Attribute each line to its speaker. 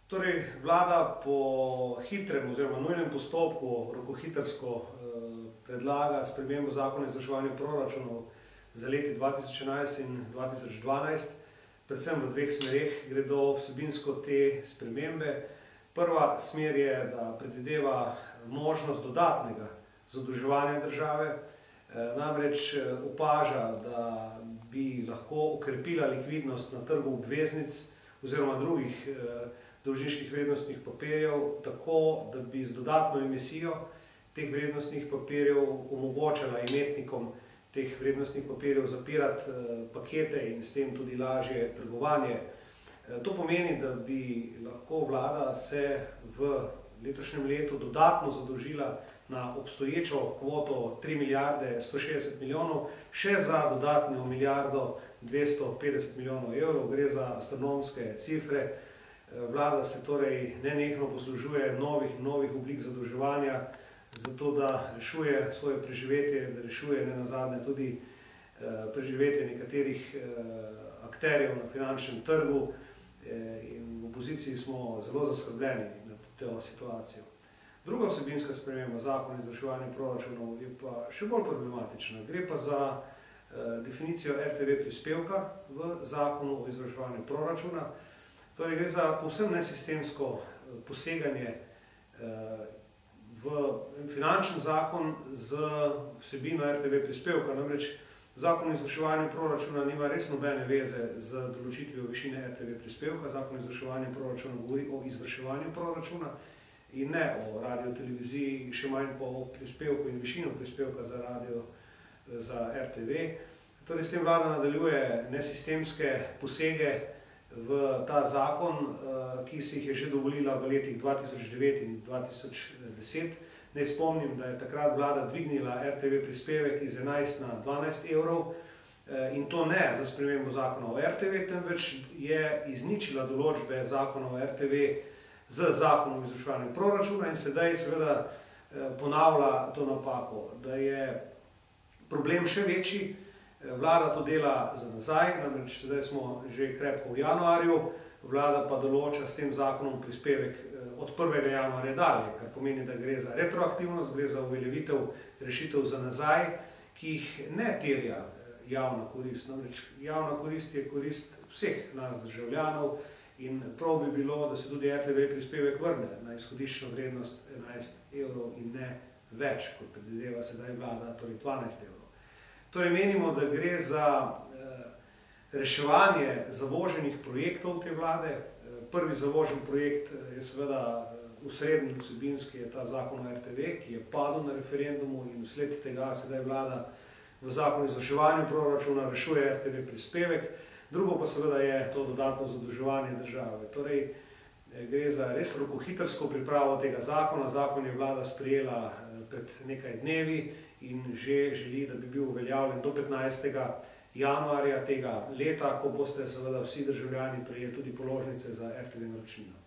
Speaker 1: Torej, vlada po hitrem oziroma nujnem postopku rokohitrsko predlaga spremembo zakona o izvrševanju proračunov za leti 2011 in 2012, predvsem v dveh smereh gredo vsebinsko te spremembe. Prva smer je, da predvideva možnost dodatnega zadolževanja države, namreč opaža, da bi lahko okrepila likvidnost na trgu obveznic oziroma drugih dolžniških vrednostnih papirjev, tako da bi z dodatno emisijo teh vrednostnih papirjev omogočala imetnikom teh vrednostnih papirjev zapirati pakete in s tem tudi lažje trgovanje. To pomeni, da bi lahko vlada se v letošnjem letu dodatno zadolžila na obstoječo kvoto 3 milijarde 160 milijonov, še za dodatno milijardo 250 milijonov evrov, gre za astronomske cifre. Vlada se torej nenehno poslužuje novih oblik zadolževanja, zato da rešuje svoje preživetje, da rešuje nenazadnje tudi preživetje nekaterih akterjev na finančnem trgu, in v opoziciji smo zelo zaskrbljeni nad to situacijo. Druga vsebinska sprememba zakona o izvrševanju proračunov je pa še bolj problematična. Gre pa za definicijo RTV prispevka v zakonu o izvrševanju proračuna. Torej gre za povsem nesistemsko poseganje v finančni zakon z vsebino RTV prispevka. Namreč zakon o izvrševanju proračuna nima res nobene veze z določitvijo višine RTV prispevka. Zakon o izvrševanju proračuna govori o izvrševanju proračuna in ne o radioteleviziji, še manj pa o prispevku in višino prispevka za RTV. Torej s tem vlada nadaljuje nesistemske posege v ta zakon, ki si jih je že dovolila v letih 2009 in 2010. Naj spomnim, da je takrat vlada dvignila RTV prispevek iz 11 na 12 evrov in to ne za spremembo zakona o RTV, temveč je izničila določbe zakona o RTV z zakonom o izvrševanju proračuna in sedaj seveda ponavlja to napako, da je problem še večji. Vlada to dela za nazaj, namreč sedaj smo že krepko v januarju, vlada pa določa s tem zakonom prispevek od 1. januarja dalje, kar pomeni, da gre za retroaktivnost, gre za uveljavitev rešitev za nazaj, ki jih ne terja javna korist. Namreč javna korist je korist vseh nas državljanov in prav bi bilo, da se tudi RTV prispevek vrne na izhodiščno vrednost 11 evrov in ne več, kot predvideva sedaj vlada, torej 12 evrov. Torej menimo, da gre za reševanje zavoženih projektov te vlade. Prvi zavožen projekt je seveda osrednji vsebinski, je ta zakon o RTV, ki je padel na referendumu in vsled tega sedaj vlada v zakonu o izvrševanju proračuna rešuje RTV prispevek. Drugo pa seveda je to dodatno zadolževanje države. Torej gre za res rokohitrsko pripravo tega zakona. Zakon je vlada sprejela pred nekaj dnevi in že želi, da bi bil uveljavljen do 15. januarja tega leta, ko boste seveda vsi državljani prejeli tudi položnice za RTV naročnino.